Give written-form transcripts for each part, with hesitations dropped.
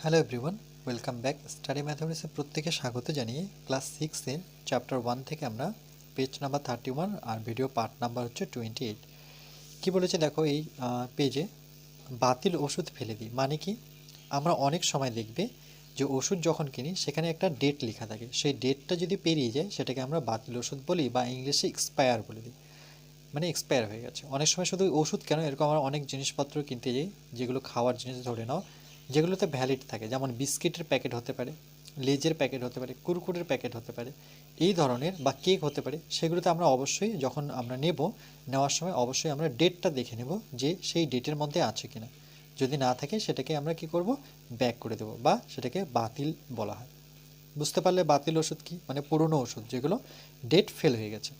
Hello everyone, welcome back. Study ম্যাথমেটিক্সে প্রত্যেকে স্বাগত জানিয়ে ক্লাস 6-এর চ্যাপ্টার 1 থেকে আমরা পেজ নাম্বার 31 আর ভিডিও পার্ট নাম্বার হচ্ছে 28 কি বলেছে দেখো এই পেজে বাতিল ওষুধ ফেলে দিই মানে কি আমরা অনেক সময় দেখবে যে ওষুধ যখন কিনি সেখানে একটা ডেট লেখা থাকে, সেই ডেটটা যদি পেরিয়ে যায় সেটাকে আমরা বাতিল ওষুধ বলি বা ইংলিশে এক্সপায়ার বলে দিই, মানে এক্সপায়ার হয়ে গেছে। অনেক সময় শুধু ওষুধ কেন, এরকম আমরা অনেক জিনিসপত্র কিনতে যাই যেগুলো খাওয়ার জিনিস ধরে নাও, যেগুলোতে ভ্যালিড থাকে, যেমন বিস্কিটের প্যাকেট হতে পারে, লেজের প্যাকেট হতে পারে, কুরকুরের প্যাকেট হতে পারে, এই ধরনের বা কেক হতে পারে। সেগুলোতে আমরা অবশ্যই যখন আমরা নেওয়ার সময় অবশ্যই আমরা ডেটটা দেখে নেব যে সেই ডেটের মধ্যে আছে কিনা। যদি না থাকে সেটাকে আমরা কি করব, ব্যাক করে দেব বা সেটাকে বাতিল বলা হয়। বুঝতে পারলে বাতিল ওষুধ কি, মানে পুরনো ওষুধ যেগুলো ডেট ফেল হয়ে গেছে।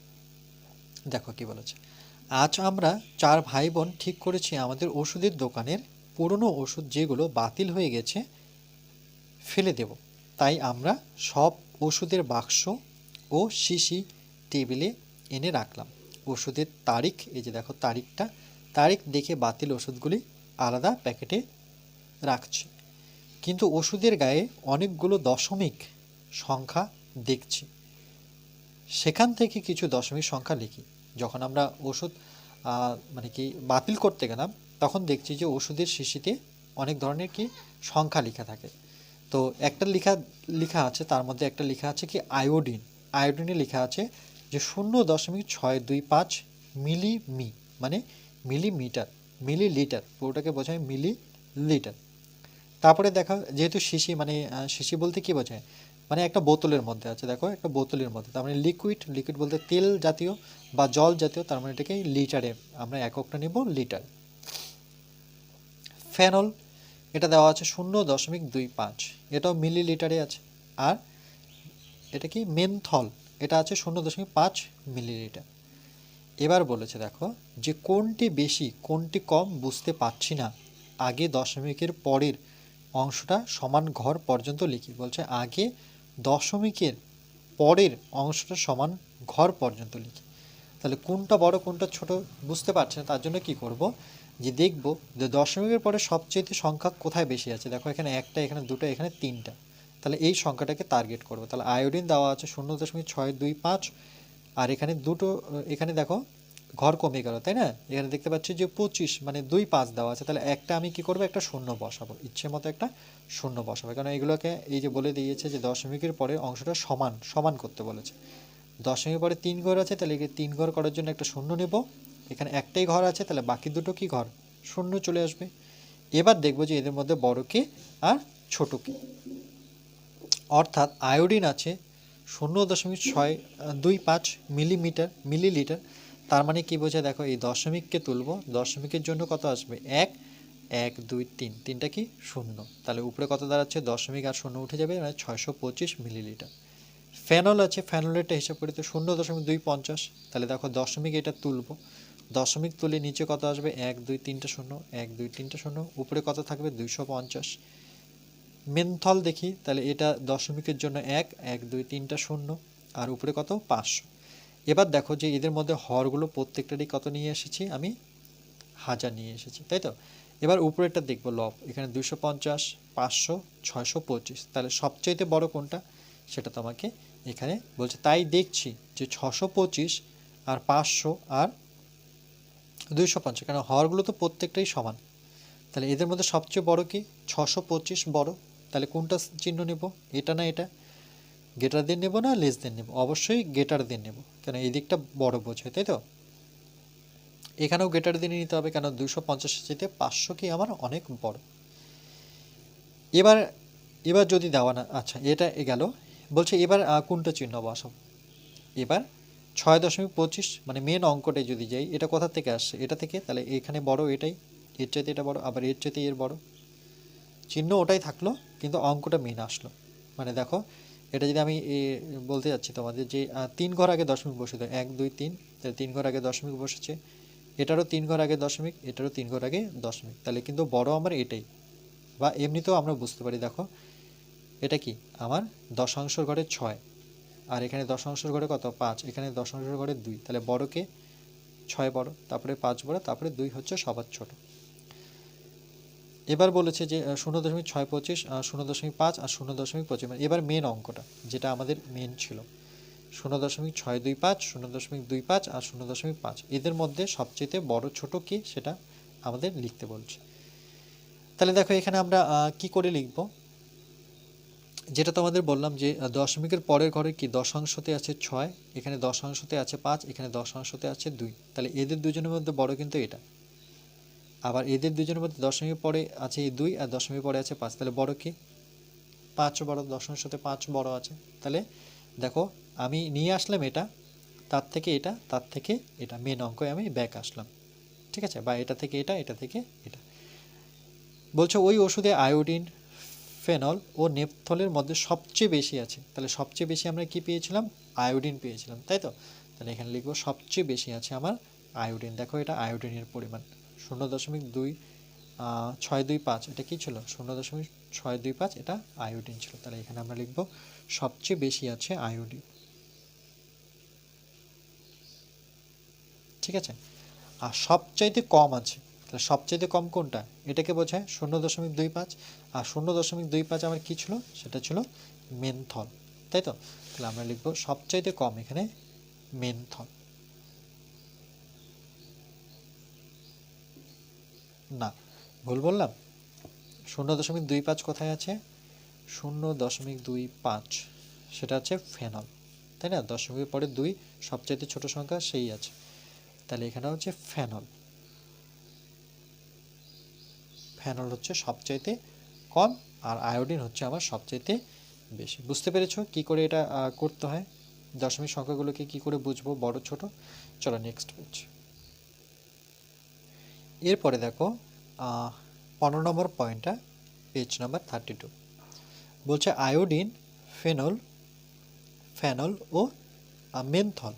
দেখো কি বলেছে, আজ আমরা 4 ভাই বোন ঠিক করেছি আমাদের ওষুধের দোকানের পুরনো ওষুধ যেগুলো বাতিল হয়ে গেছে ফেলে দেব। তাই আমরা সব ওষুধের বাক্স ও শিশি টেবিলে এনে রাখলাম। ওষুধের তারিখ, এই যে দেখো তারিখ দেখে বাতিল ওষুধগুলি আলাদা প্যাকেটে রাখছি। কিন্তু ওষুধের গায়ে অনেকগুলো দশমিক সংখ্যা দেখছি, সেখান থেকে কিছু দশমিক সংখ্যা লিখি। যখন আমরা ওষুধ মানে কি বাতিল করতে গেলাম তখন দেখছি যে ওষুধের শিশিতে অনেক ধরনের কি সংখ্যা লেখা থাকে। তো একটা লেখা আছে, তার মধ্যে একটা লেখা আছে কি আয়োডিনে লেখা আছে যে 0.625 মিলিমি, মানে মিলিমিটার, মিলিলিটার, পুরোটাকে বোঝায় মিলিলিটার। তারপরে দেখা যেহেতু শিশি মানে শিশি বলতে কি বোঝায়, মানে একটা বোতলের মধ্যে আছে, দেখো একটা বোতলের মধ্যে, তার মানে লিকুইড বলতে তেল জাতীয় বা জল জাতীয়, তার মানে এটাকে লিটারে আমরা এককটা নিব লিটার। ফেনল এটা দেওয়া আছে 0.25, এটাও মিলিলিটারে আছে। আর এটা কি মেনথল, এটা আছে 0.5 মিলিলিটার। এবার বলেছে দেখো যে কোনটি বেশি কোনটি কম বুঝতে পারছি না, আগে দশমিকের পরের অংশটা সমান ঘর পর্যন্ত লিখি। বলছে আগে দশমিকের পরের অংশটা সমান ঘর পর্যন্ত লিখি। তাহলে কোনটা বড় কোনটা ছোট বুঝতে পারছে না, তার জন্য কি করব, যে দেখব যে দশমিকের পরে সবচেয়ে সংখ্যা কোথায় বেশি আছে। দেখো এখানে একটা, এখানে দুটো, এখানে তিনটা, তাহলে এই সংখ্যাটাকে টার্গেট করব। তাহলে আয়োডিন দেওয়া আছে 0.625, আর এখানে দুটো, এখানে দেখো ঘর কমে গেল তাই না, এখানে দেখতে পাচ্ছি যে 25 মানে 2.5 দেওয়া আছে, তাহলে একটা আমি কি করব, একটা শূন্য বসাবো, ইচ্ছে মতো একটা শূন্য বসাবো, কারণ এগুলোকে এই যে বলে দিয়েছে যে দশমিকের পরে অংশটা সমান সমান করতে বলেছে। দশমিকের পরে 3 ঘর আছে, তাহলে 3 ঘর করার জন্য একটা শূন্য নেব, এখানে একটাই ঘর আছে, তাহলে বাকি দুটো কি ঘর, শূন্য চলে আসবে। এবার দেখব যে এদের মধ্যে বড় কে আর ছোট কে। অর্থাৎ আয়োডিন আছে 0.625 মিলিলিটার, তার মানে কি বোঝায় দেখো এই দশমিককে তুলব, দশমিকের জন্য কত আসবে 1 1 2 3, তিনটা কি শূন্য, তাহলে উপরে কত দাঁড়াচ্ছে দশমিক আর শূন্য উঠে যাবে, মানে 625 মিলিলিটার। ফেনল আছে, ফেনলেরটা হিসাব করি তো 0.250, তাহলে দেখো দশমিক এটা তুলব, দশমিক তুলে নিচে কত আসবে 1 2 3টা শূন্য, 1 2 3টা শূন্য, উপরে কত থাকবে 250। মেনথল দেখি, তাহলে এটা দশমিকের জন্য 1 1 2 3টা শূন্য, আর উপরে কত 500। এবার দেখো যে এদের মধ্যে হরগুলো প্রত্যেকটারই কত নিয়ে এসেছি আমি, 1000 নিয়ে এসেছি, তাই তো। এবার উপরেরটা দেখবো লব, এখানে 250 500 625, তাহলে সবচাইতে বড় কোনটা সেটা তোমাকে এখানে বলছে। তাই দেখছি যে 625 আর 500 আর 250, কারণ হরগুলো তো প্রত্যেকটাই সমান, তাহলে এদের মধ্যে সবচেয়ে বড় কি 625 বড়, তাহলে কোনটা চিহ্ন নেব, এটা না এটা, গেটার দিয়ে নেব না লেস দিয়ে নেব, অবশ্যই গেটার দিয়ে নেব, কেন এই দিকটা বড় বোঝায়, তাই তো। এখানেও গেটার দিয়ে নিতে হবে, কেন 250 চাইতে 500 কি আমার অনেক বড়। এবার এবার যদি দেওয়া না, আচ্ছা এটা গেল, বলছে এবার কোনটা চিহ্ন বসাবো। এবার 6.25 মানে মেন অঙ্কটাই যদি যাই, এটা কোথা থেকে আসছে, এটা থেকে, তাহলে এখানে বড় এটাই, এর চাইতে এটা বড়, আবার এর চাইতে এর বড়, চিহ্ন ওটাই থাকলো কিন্তু অঙ্কটা মেন আসলো। মানে দেখো এটা যদি আমি বলতে যাচ্ছি তোমাদের যে 3 ঘর আগে দশমিক বসে দেয় 1 2 3, তাহলে 3 ঘর আগে দশমিক বসেছে, এটারও 3 ঘর আগে দশমিক, এটারও 3 ঘর আগে দশমিক, তাহলে কিন্তু বড় আমার এটাই। বা এমনিতেও আমরা বুঝতে পারি, দেখো এটা কি আমার দশাংশের ঘরে 6, আর এখানে দশাংশের ঘরে কত 5, এখানে দশাংশের ঘরে 2, তাহলে বড়কে 6 বড়, তারপরে 5 বড়, তারপরে 2 হচ্ছে সবার ছোট। এবার বলেছে যে 0.625, 0.5 আর 0.25, মানে এবার মেন অঙ্কটা যেটা আমাদের মেন ছিল 0.625, 0.25 আর 0.5, এদের মধ্যে সবচেয়ে বড় ছোট কি সেটা আমাদের লিখতে বলছে। তাহলে দেখো এখানে আমরা কি করে লিখব, যেটা তোমাদের বললাম যে দশমিকের পরের ঘরে কি দশাংশতে আছে 6, এখানে দশাংশতে আছে 5, এখানে দশাংশতে আছে 2, তাহলে এদের দুজনের মধ্যে বড় কিন্তু এটা। আবার এদের দুজনের মধ্যে দশমিকের পরে আছে 2 আর দশমিকের পরে আছে 5, তাহলে বড় কি 5 বড়, দশাংশতে 5 বড় আছে। তাহলে দেখো আমি নিয়ে আসলাম এটা, তার থেকে এটা, তার থেকে এটা, মেন অঙ্কে আমি ব্যাক আসলাম, ঠিক আছে, বা এটা থেকে এটা, এটা থেকে এটা। বলছো ওই ওষুধে আয়োডিন, ফেনল ও নেপথলের মধ্যে সবচেয়ে বেশি আছে, তাহলে সবচেয়ে বেশি আমরা কি পেয়েছিলাম, আয়োডিন পেয়েছিলাম, তাই তো। তাহলে এখানে লিখবো সবচেয়ে বেশি আছে আমার আয়োডিন। দেখো এটা আয়োডিনের পরিমাণ 0.625, এটা কি ছিল 0.625, এটা আয়োডিন ছিল। তাহলে এখানে আমরা লিখবো সবচেয়ে বেশি আছে আয়োডিন, ঠিক আছে। আর সবচাইতে কম আছে, তাহলে সবচাইতে কম কোনটা, এটাকে বোঝায় 0.25, আর 0.25 আমার কি ছিল, সেটা ছিল মেনথল, তাই তো। তাহলে আমরা লিখবো সবচাইতে কম এখানে মেনথল। না, ভুল বললাম, 0.25 কোথায় আছে, 0.25 সেটা হচ্ছে ফেনল, তাই না, দশমিকের পরে 2 সবচাইতে ছোট সংখ্যা সেই আছে, তাহলে এখানে হচ্ছে ফেনল। ফেনল হচ্ছে সবচাইতে কম, আর আয়োডিন হচ্ছে আমার সবচাইতে বেশি। বুঝতে পেরেছো কি করে এটা করতে হয়, দশমিক সংখ্যাগুলোকে কি করে বুঝবো বড় ছোট। চলো নেক্সট পেজ। এরপরে দেখো 15 নম্বর পয়েন্টটা, পেজ নাম্বার 32, বলছে আয়োডিন, ফেনল ফেনল ও মেনথল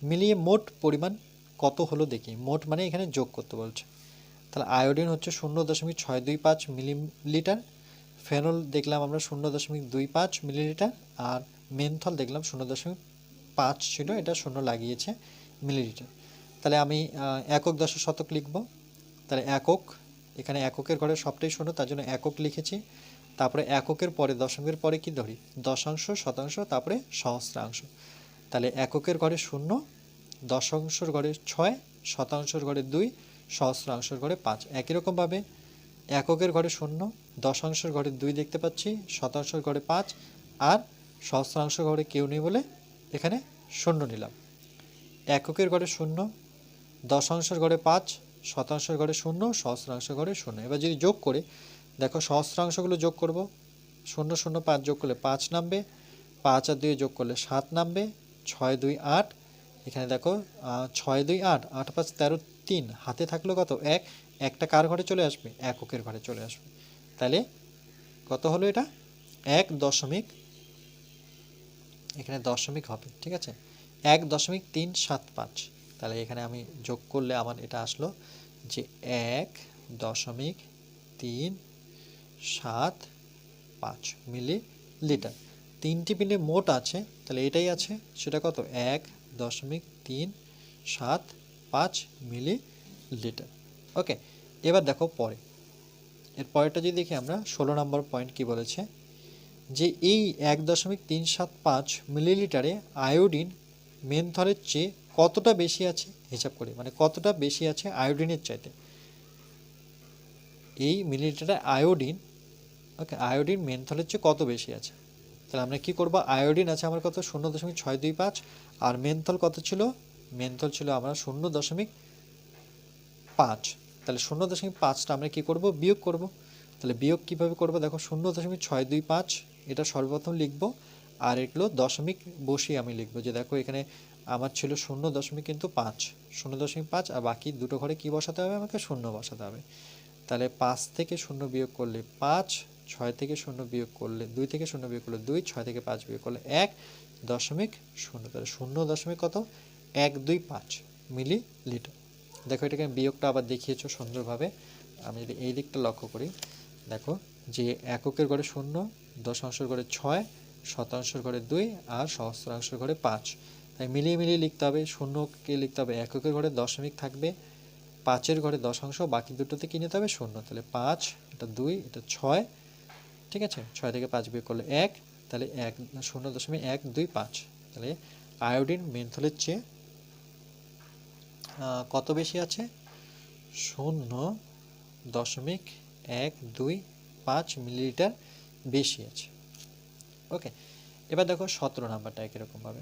মিলিয়ে মোট পরিমাণ কত হলো দেখি। মোট মানে এখানে যোগ করতে বলছে। তাহলে আয়োডিন হচ্ছে 0.625 মিলিলিটার, ফেনল দেখলাম আমরা 0.25 মিলিলিটার, আর মেনথল দেখলাম 0.5 ছিল, এটা 0 লাগিয়েছে মিলিলিটার। তাহলে আমি একক দশক শতক লিখব। তাহলে একক, এখানে এককের ঘরে সবটাই 0, তার জন্য একক লিখেছি। তারপরে এককের পরে দশমিকের পরে কি ধরি, দশাংশ, শতাংশ, তারপরে সহস্রাংশ। তাহলে এককের ঘরে 0, দশাংশের ঘরে 6, শতাংশের ঘরে 2, সহস্রাংশের ঘরে 5। একই রকমভাবে এককের ঘরে 0, দশাংশের ঘরে 2 দেখতে পাচ্ছি, শতাংশের ঘরে 5, আর সহস্রাংশের ঘরে কেউ নেই বলে এখানে 0 নিলাম। এককের ঘরে 0, দশাংশের ঘরে 5, শতাংশের ঘরে 0, সহস্রাংশের ঘরে 0। এবার যদি যোগ করে দেখো সহস্রাংশগুলো যোগ করব, 0 0 5 যোগ করলে 5 নামবে, 5 আর 2 যোগ করলে 7 নামবে, 6 2 8, এখানে দেখো 6 2 8, 8 5 13, 3 হাতে থাকলো কত, 1, একটা কার ঘরে চলে আসবে, এককের ঘরে চলে আসবে। তাহলে কত হলো এটা, 1 দশমিক, এখানে দশমিক হবে, ঠিক আছে, 1.375। তাহলে এখানে আমি যোগ করলে আমার এটা আসলো যে 1.375 মিলিলিটার। 3টি পিনে মোট আছে, তাহলে এটাই আছে, সেটা কত, 1.375 মিলিলিটার। ওকে, এবার দেখো পরে, এর পরেরটা যদি দেখি আমরা 16 নম্বর পয়েন্ট কি বলেছে, যে এই 1.375 মিলিলিটারে আয়োডিন মেনথলের চেয়ে কতটা বেশি আছে হিসাব করি, মানে কতটা বেশি আছে আয়োডিনের চাইতে, এই মিলিলিটারে আয়োডিন, ওকে, আয়োডিন মেনথলের চেয়ে কত বেশি আছে। তাহলে আমরা কি করব, আয়োডিন আছে আমার কত 0.625, আর মেনথল কত ছিল, মেনথল ছিল আমরা 0.5, তাহলে 0.5টা আমরা কি করব, বিয়োগ করব। তাহলে বিয়োগ কিভাবে করব, দেখো 0.625 এটা সর্বপ্রথম লিখব, আর এগুলো দশমিক বসিয়ে আমি লিখব, যে দেখো এখানে আমার ছিল 0.5, 0.5, আর বাকি দুটো ঘরে কি বসাতে হবে, আমাকে 0 বসাতে হবে। তাহলে 5 থেকে 0 বিয়োগ করলে 5, 6 থেকে 0 বিয়োগ করলে 2, থেকে 0 বিয়োগ করলে 2, 6 থেকে 5 বিয়োগ করলে 1.0, তাহলে 0 কত, 125 মিলিলিটার। দেখো এটাকে বিয়োগটা আবার দেখিয়েছো সুন্দরভাবে। আমি যদি এই দিকটা লক্ষ্য করি, দেখো যে এককের ঘরে 0, দশাংশের ঘরে 6, শতাংশের ঘরে 2, আর সহস্রাংশের ঘরে 5। তাই মিলিয়ে মিলিয়ে লিখতে হবে, 0কে লিখতে হবে এককের ঘরে দশমিক থাকবে, 5-এর ঘরে দশাংশ, বাকি দুটোতে কি নিতে হবে? শূন্য। তাহলে 5, এটা 2, এটা 6, ঠিক আছে, 6 থেকে 5 বিয়োগ করলে 1, তাহলে 0.125। তাহলে আয়োডিন মেন্থলের চেয়ে কত বেশি আছে? 0.125 মিলিলিটার বেশি আছে। ওকে, এবার দেখো 17 নাম্বারটা একই রকমভাবে।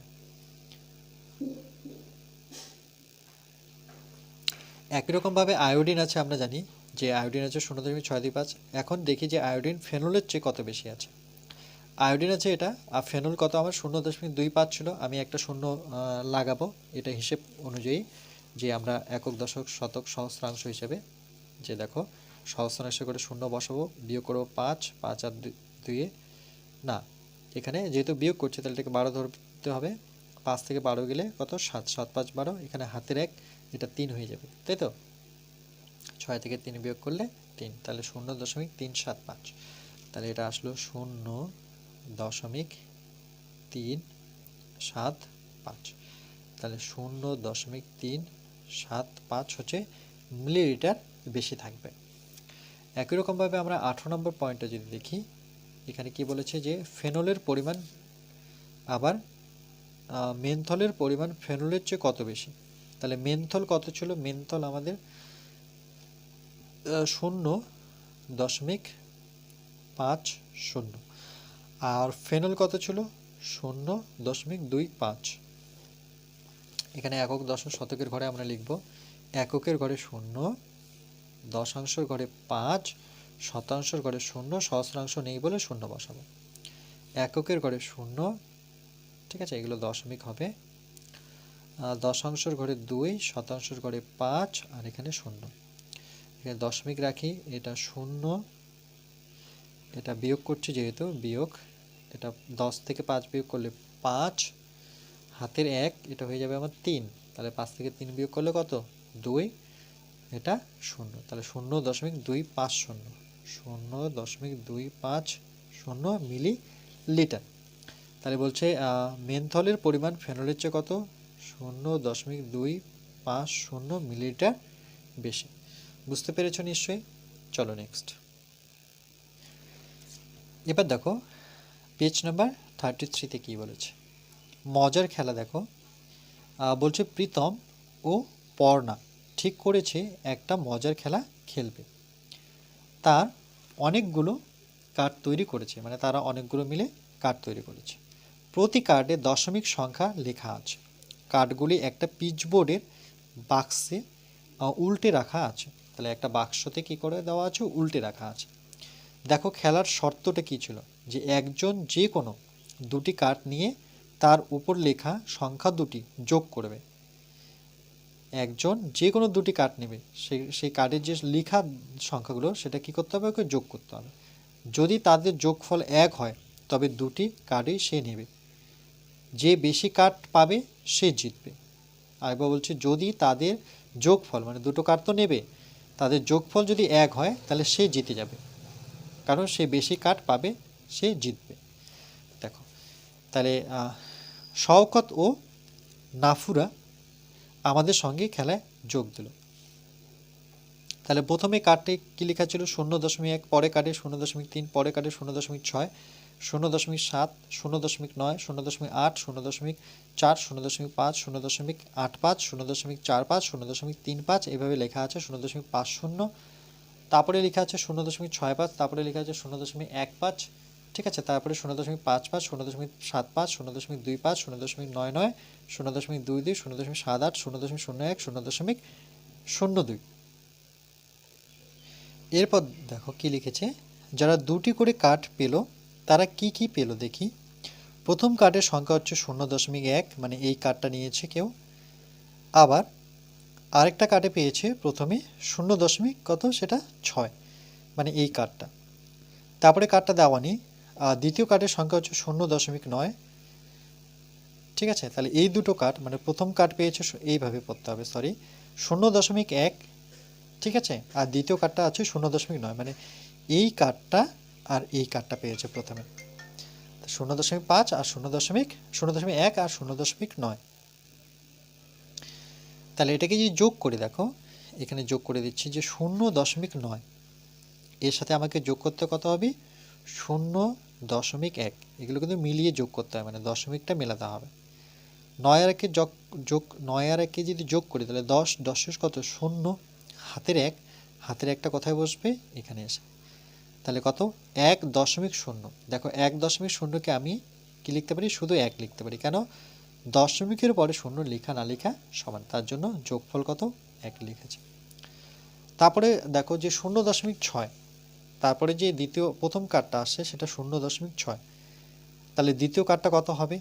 একই রকমভাবে আয়োডিন আছে, আমরা জানি যে আয়োডিন আছে 0.625। এখন দেখি যে আয়োডিন ফেনলের চেয়ে কত বেশি আছে। আয়োডিন আছে এটা, আর ফেনল কত আমার? 0.25 ছিল। আমি একটা শূন্য লাগাবো, এটা হিসেব অনুযায়ী যে আমরা একক, দশক, শতক, সহস্রাংশ হিসেবে, যে দেখো সহস্রাংশ করে শূন্য বসাবো, বিয়োগ করবো 5, 5 আর 2 না, এখানে যেহেতু বিয়োগ করছে তাহলে এটাকে 12 ধরতে হবে। 5 থেকে 12 গেলে কত? 7, 7 5 12, এখানে হাতের 1, এটা 3 হয়ে যাবে, তাই তো? 6 থেকে 3 বিয়োগ করলে 3, তাহলে 0.375। তাহলে এটা আসলো 0.375। তাহলে 0.375 হচ্ছে মিলিলিটার বেশি থাকবে। একই রকমভাবে আমরা 18 নম্বর পয়েন্টটা যদি দেখি, এখানে কি বলেছে যে ফেনলের পরিমাণ, আবার মেনথলের পরিমাণ ফেনলের চেয়ে কত বেশি। তাহলে মেনথল কত ছিল? মেনথল আমাদের 0.50, আর ফেনল কত ছিল? 0.25। এখানে একক, দশক, শতকের ঘরে আমরা লিখব এককের ঘরে 0, দশাংশের ঘরে 5, শতাংশের ঘরে 0, সহস্রাংশ নেই বলে 0 বসাবো। এককের ঘরে 0, ঠিক আছে, এগুলো দশমিক হবে। দশাংশের ঘরে 2, শতাংশের ঘরে 5, আর এখানে 0। এখানে দশমিক রাখি, এটা 0, এটা বিয়োগ করছি যেহেতু বিয়োগ, এটা 10 থেকে 5 বিয়োগ করলে 5, হাতের 1, এটা হয়ে যাবে আমার 3, তাহলে 5 থেকে 3 বিয়োগ করলে কত? 2, এটা 0, তাহলে 0.250, 0.250 মিলিলিটার। তাহলে বলছে মেনথলের পরিমাণ ফেনলের চেয়ে কত? 0.250 মিলিলিটার বেশি। বুঝতে পেরেছ নিশ্চয়ই? চলো নেক্সট। এবার দেখো পেজ নাম্বার 33-তে কী বলেছে, মজার খেলা দেখো। বলছে প্রীতম ও পর্ণা ঠিক করেছে একটা মজার খেলা খেলবে। তার অনেকগুলো কার্ড তৈরি করেছে, মানে তারা অনেকগুলো মিলে কার্ড তৈরি করেছে। প্রতি কার্ডে দশমিক সংখ্যা লেখা আছে। কার্ডগুলি একটা পিচবোর্ডের বাক্সে উল্টে রাখা আছে। তাহলে একটা বাক্সতে কী করে দেওয়া আছে? উল্টে রাখা আছে। দেখো খেলার শর্তটা কী ছিল, যে একজন যে কোনো দুটি কার্ড নিয়ে তার উপর লেখা সংখ্যা দুটি যোগ করবে। একজন যে কোনো দুটি কার্ড নেবে, সেই কার্ডের যে লেখা সংখ্যাগুলো সেটা কী করতে হবে? ওকে যোগ করতে হবে। যদি তাদের যোগফল 1 হয় তবে দুটি কার্ডই সে নেবে, যে বেশি কার্ড পাবে সে জিতবে। আরেকবার বলছি, যদি তাদের যোগফল, মানে দুটো কার্ড তো নেবে, তাদের যোগফল যদি 1 হয় তাহলে সে জিতে যাবে, কারণ সে বেশি কার্ড পাবে, সে জিতবে। দেখো তাহলে শওকত ও নাফুরা আমাদের সঙ্গে খেলায় যোগ দিল। তাহলে প্রথমে কার্ডে কী লেখা ছিল? 0.1, পরে কার্ডে 0.3, পরে কার্ডে 0.6, 0.7, 0.9, 0.8, 0.4, 0.5, 0.85, 0.45, 0.35, এভাবে লেখা আছে 0.50। তারপরে লেখা আছে 0.65, তারপরে লেখা আছে 0.15, ঠিক আছে, তারপরে 0.55, 0.75, 0.25, 0.99, 0.22, 0.78, 0.01, 0.02। এরপর দেখো কি লিখেছে, যারা দুটি করে কার্ড পেল তারা কি কি পেল দেখি। প্রথম কার্ডের সংখ্যা হচ্ছে 0.1, মানে এই কার্ডটা নিয়েছে কেউ। আবার আরেকটা কার্ডে পেয়েছে প্রথমে 0. সেটা 6, মানে এই কার্ডটা। তারপরে কার্ডটা দেওয়া নেই। দ্বিতীয় কার্ডের সংখ্যা হচ্ছে 0.9, ঠিক আছে। তাহলে এই দুটো কার্ড, মানে প্রথম কার্ড পেয়েছে, এইভাবে পড়তে হবে, সরি, 0.1, ঠিক আছে, আর দ্বিতীয় কার্ডটা আছে 0.9, মানে এই কার্ডটা আর এই কার্ডটা পেয়েছে প্রথমে 0.5 আর 0.1 আর 0.9। তাহলে এটাকে যদি যোগ করে দেখো, এখানে যোগ করে দিচ্ছি যে 0.9, এর সাথে আমাকে যোগ করতে কত হবে 0.1, এগুলো কিন্তু মিলিয়ে যোগ করতে হবে, মানে দশমিকটা মেলাতে হবে। 9 আর 1 9 আর 1 যদি যোগ করি তাহলে 10, 10 কত 0, হাতের 1, হাতের 1টা কোথায় বসবে এখানে এসে, তাহলে কত 1.0। দেখো 1.0কে আমি কি লিখতে পারি, শুধু 1 লিখতে পারি, কেন দশমিকের পরে 0 লেখা না লেখা সমান, তার জন্য যোগফল কত 1 লিখেছি। তারপরে দেখো যে 0.6, তারপরে যে প্রথম কার্ডটা আসছে সেটা 0.6, তাহলে দ্বিতীয় কার্ডটা কত হবে,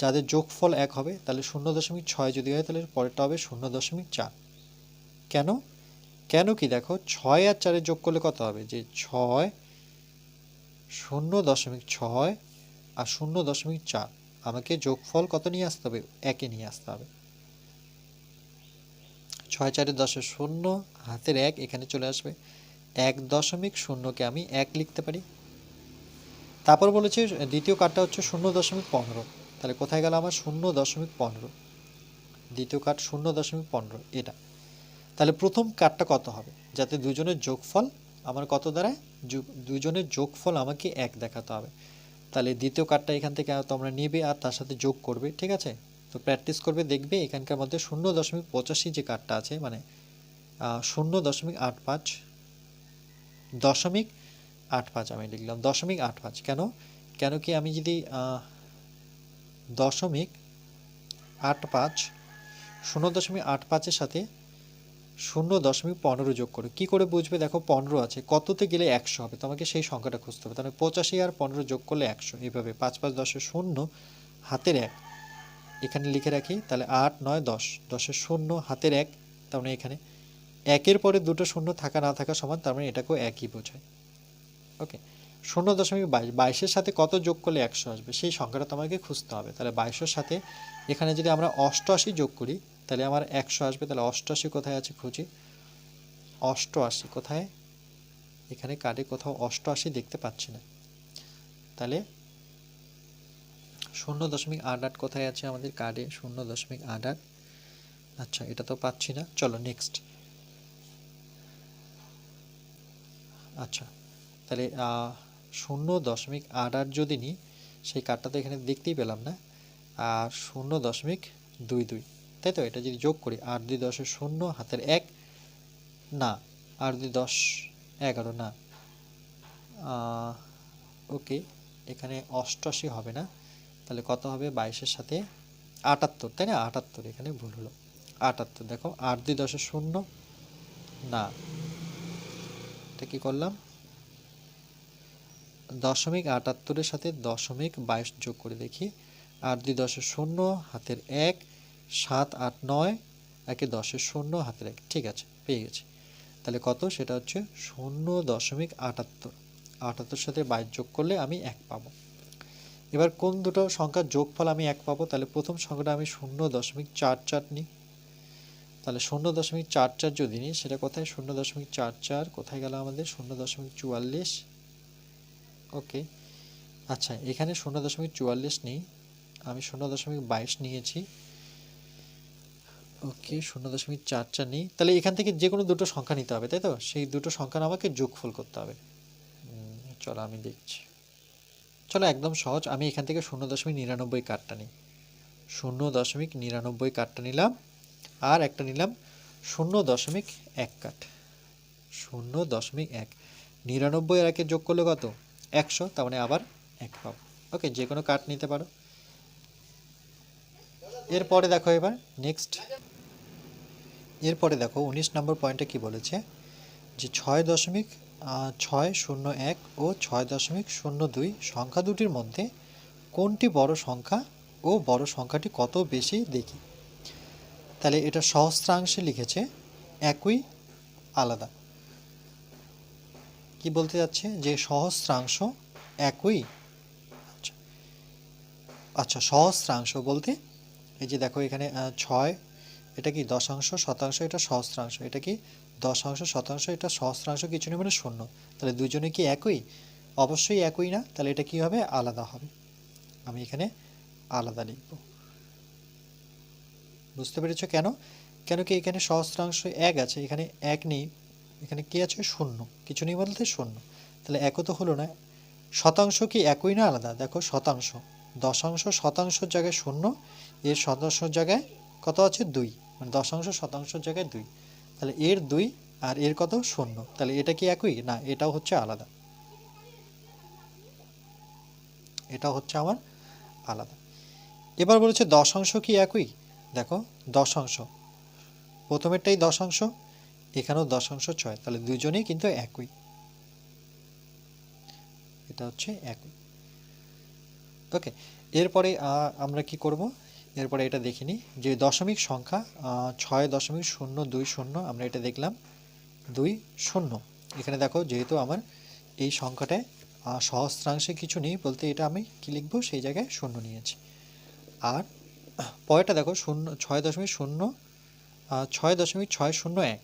যাদের যোগফল 1 হবে, তাহলে 0.6 যদি হয় তাহলে পরেরটা হবে 0.4। কেন কেন কি দেখো 6 আর 4 যোগ করলে কত হবে, যে 6, 0.6 আর 0.4, আমাকে যোগফল কত নিয়ে আসতে হবে 1 নিয়ে আসতে হবে। 6 4 10 0, হাতের 1 এখানে চলে আসবে, 1.0কে আমি 1 লিখতে পারি। তারপর বলেছে দ্বিতীয় কার্ডটা হচ্ছে 0.15, তাহলে কোথায় গেল আমার 0.15, দ্বিতীয় কার্ড 0.15 এটা। তাহলে প্রথম কার্ডটা কত হবে, যাতে দুজনের যোগফল আমার কত দাঁড়ায়, দুজনের যোগফল আমাকে 1 দেখাতে হবে। তাহলে দ্বিতীয় কার্ডটা এখান থেকে তোমরা নেবে আর তার সাথে যোগ করবে, ঠিক আছে। তো প্র্যাকটিস করবে, দেখবে এখানকার মধ্যে 0.85 যে কার্ডটা আছে, মানে 0.85, 0.85 আমি লিখলাম 0.85। কেন কেন কি আমি যদি 0.85 0.85-এর সাথে 0.15 যোগ করে কি করে বুঝবে, দেখো 15 আছে, কততে গেলে 100 হবে, তোমাকে সেই সংখ্যাটা খুঁজতে হবে। তাহলে 85 আর 15 যোগ করলে 100, এইভাবে 5 5 10 0, হাতের 1 এখানে লিখে রাখি, তাহলে 8 9 10, 10 0, হাতের 1, তার মানে এখানে 1-এর পরে দুটো শূন্য থাকা না থাকা সমান, তার মানে এটাকেও একই বোঝায়। ওকে, 0.22 সাথে কত যোগ করলে 100 আসবে, সেই সংখ্যাটা তোমাকে খুঁজতে হবে। তাহলে 22-এর সাথে এখানে যদি আমরা 88 যোগ করি তাহলে আমার 100 আসবে। তাহলে 88 কোথায় আছে খুঁজি, 88 কোথায়, এখানে কার্ডে কোথাও 88 দেখতে পাচ্ছি না, তাহলে 0.88 কোথায় আছে আমাদের কার্ডে, 0.88, আচ্ছা এটা তো পাচ্ছি না, চলো নেক্সট। আচ্ছা তাহলে 0.88 যদি নিই, সেই কার্ডটা তো এখানে দেখতেই পেলাম না, আর 0.22, তাই তো, এটা যদি যোগ করি 8 2 10 0, হাতের 1 না, 8 2 10 11 না, ওকে এখানে 88 হবে না, তাহলে কত হবে 22-এর সাথে 78, তাই না, 78, এখানে ভুল হলো 78। দেখো 8 2 10 0 না, এটা কি করলাম 0.78-এর সাথে 0.22 যোগ করে দেখি, 8 2 10 0, হাতের 1, 7 8 9, 1 10 0, হাতের 1, ঠিক আছে পেয়ে গেছি। তাহলে কত, সেটা হচ্ছে 0.78, 78-এর সাথে 22 যোগ করলে আমি 1 পাবো। এবার কোন দুটো সংখ্যার যোগফল আমি 1 পাবো, তাহলে প্রথম সংখ্যাটা আমি 0.44 নিই, তাহলে 0.44 যদি নিই, সেটা কোথায় 0.44 কোথায় গেল আমাদের 0.44, ওকে আচ্ছা এখানে 0.44 নিই, আমি 0.22 নিয়েছি, ওকে 0.44 নিই, তাহলে এখান থেকে যে কোনো দুটো সংখ্যা নিতে হবে, তাই তো, সেই দুটো সংখ্যার আমাকে যোগফল করতে হবে। চলো আমি দেখছি, চলো একদম সহজ, আমি এখান থেকে 0.99 কার্ডটা নিই, 0.99 কার্ডটা নিলাম, আর একটা নিলাম 0.1 কার্ড, 0.1, 99 আর 1 যোগ করলে কত 100, তার মানে আবার 1 পাবো। ওকে, যে কোনো কার্ড নিতে পারো। এরপরে দেখো এবার নেক্সট, এরপরে দেখো 19 নম্বর পয়েন্টে কি বলেছে, যে 6.601 ও 6.02 সংখ্যা দুটির মধ্যে কোনটি বড় সংখ্যা ও বড় সংখ্যাটি কত বেশি দেখি। তাহলে এটা সহস্রাংশে লিখেছে, একই আলাদা, কি বলতে যাচ্ছে যে সহস্রাংশ একই, আচ্ছা আচ্ছা সহস্রাংশ বলতে এই যে দেখো এখানে 6, এটা কি দশাংশ শতাংশ, এটা সহস্রাংশ, এটা কি দশাংশ শতাংশ, এটা সহস্রাংশ কিছু নেই মানে 0, তাহলে দুজনে কি একই, অবশ্যই একই না, তাহলে এটা কি হবে আলাদা হবে, আমি এখানে আলাদা লিখব। বুঝতে পেরেছো কেন, কেন কি এখানে সহস্রাংশ 1 আছে, এখানে 1 নেই, এখানে কি আছে শূন্য, কিছু নেই বলতে শূন্য, তাহলে একও তো হলো না। শতাংশ কি একই না আলাদা? দেখো শতাংশ, দশাংশ শতাংশের জায়গায় শূন্য, এর শতাংশের জায়গায় কত আছে 2, মানে দশাংশ শতাংশের জায়গায় 2, তাহলে এর 2 আর এর কত শূন্য, তাহলে এটা কি একই না? এটাও হচ্ছে আলাদা, এটাও হচ্ছে আমার আলাদা। এবার বলেছে দশাংশ কি একই? দেখো দশাংশ, প্রথমেরটাই দশাংশ, এখানেও দশাংশ 6, তাহলে দুজনেই কিন্তু একই, এটা হচ্ছে একই। ওকে, এরপরে আমরা কি করব, এরপরে এটা দেখিনি যে দশমিক সংখ্যা 6.020, আমরা এটা দেখলাম 20। এখানে দেখো যেহেতু আমার এই সংখ্যাটায় সহস্রাংশে কিছু নেই বলতে এটা আমি কি লিখবো, সেই জায়গায় শূন্য নিয়েছি। আর পরেরটা দেখো 6.601,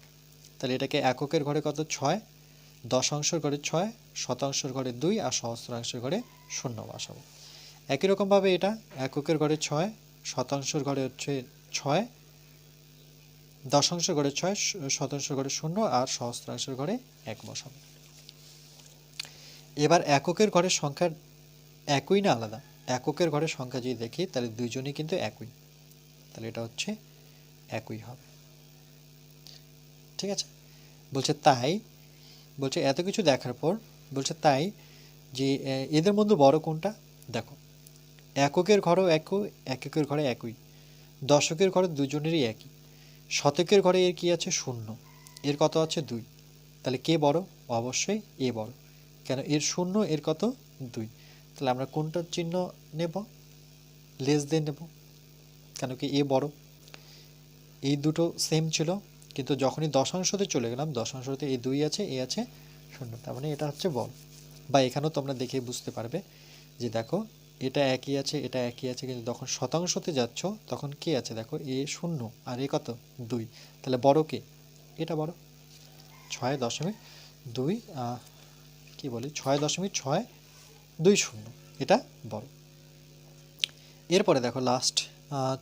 তাহলে এটাকে এককের ঘরে কত 6, দশাংশের ঘরে 6, শতাংশের ঘরে 2 আর সহস্রাংশের ঘরে 0 বসাবো। একই রকমভাবে এটা এককের ঘরে 6, শতাংশের ঘরে হচ্ছে 6, দশাংশের ঘরে 6, শতাংশের ঘরে 0 আর সহস্রাংশের ঘরে 1 বসাবো। এবার এককের ঘরের সংখ্যা একই না আলাদা? এককের ঘরের সংখ্যা যদি দেখি তাহলে দুইজনই কিন্তু একই, তাহলে এটা হচ্ছে একই হবে। ঠিক আছে, বলছে তাই, বলছে এত কিছু দেখার পর বলছে তাই যে এদের মধ্যে বড় কোনটা? দেখো এককের ঘরেও একই, এককের ঘরে একই, দশকের ঘরে দুজনেরই একই, শতকের ঘরে এর কি আছে 0, এর কত আছে 2, তাহলে কে বড়? অবশ্যই এ বড়, কেন এর 0 এর কত 2, তাহলে আমরা কোনটার চিহ্ন নেব? লেস দেন নেব, কেন কি এ বড়। এই দুটো সেম ছিল, কিন্তু যখনই দশাংশতে চলে গেলাম দশাংশতে এই 2 আছে, এ আছে 0, তার মানে এটা হচ্ছে বড়। বা এখানেও তোমরা দেখে বুঝতে পারবে যে দেখো এটা একই আছে, এটা একই আছে, কিন্তু যখন শতাংশতে যাচ্ছ তখন কি আছে দেখো এ 0 আর এ কত 2, তাহলে বড় কে? এটা বড়। 6.2 কি বলি 6.620, এটা বড়। এরপরে দেখো লাস্ট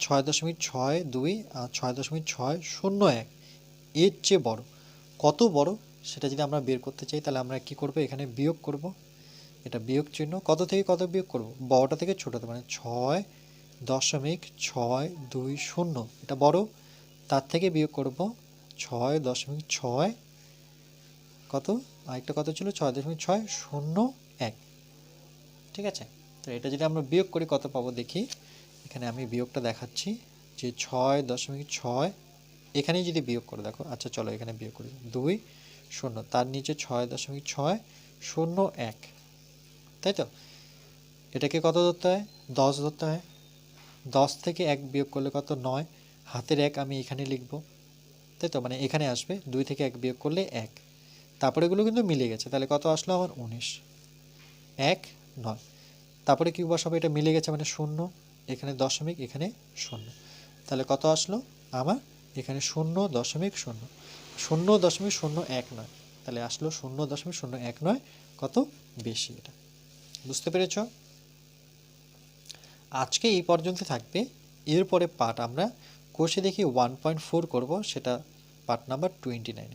6.62 আর 6.601, এর চেয়ে বড়, কত বড় সেটা যদি আমরা বের করতে চাই তাহলে আমরা কি করব, এখানে বিয়োগ করব, এটা বিয়োগ চিহ্ন, কত থেকে কত বিয়োগ করব? বড়টা থেকে ছোটতে, মানে 6.620, এটা বড়, তার থেকে বিয়োগ করব 6.6 কত, আরেকটা কত ছিল 6.601। ঠিক আছে, তো এটা যদি আমরা বিয়োগ করি কত পাবো দেখি, এখানে আমি বিয়োগটা দেখাচ্ছি যে 6.6, এখানেই যদি বিয়োগ করে দেখো, আচ্ছা চলো এখানে বিয়োগ করি 20, তার নিচে 6.601, তাই তো? এটাকে কত ধরতে হয়? 10 ধরতে হয়। 10 থেকে 1 বিয়োগ করলে কত 9, হাতের 1 আমি এখানে লিখব, তাই তো, মানে এখানে আসবে, 2 থেকে 1 বিয়োগ করলে 1, তারপরে এগুলো কিন্তু মিলে গেছে, তাহলে কত আসলো আমার 19, 1 9, তারপরে কি বসাবো, এটা মিলে গেছে মানে 0, এখানে দশমিক, এখানে 0, তাহলে কত আসলো আমার এখানে 0.001 নয়, তাহলে আসলো 0.019, কত বেশি, এটা বুঝতে পেরেছ? আজকে এই পর্যন্ত থাকবে, এরপরে পার্ট আমরা কোষে দেখি 1.4 করব, সেটা পার্ট নাম্বার 29।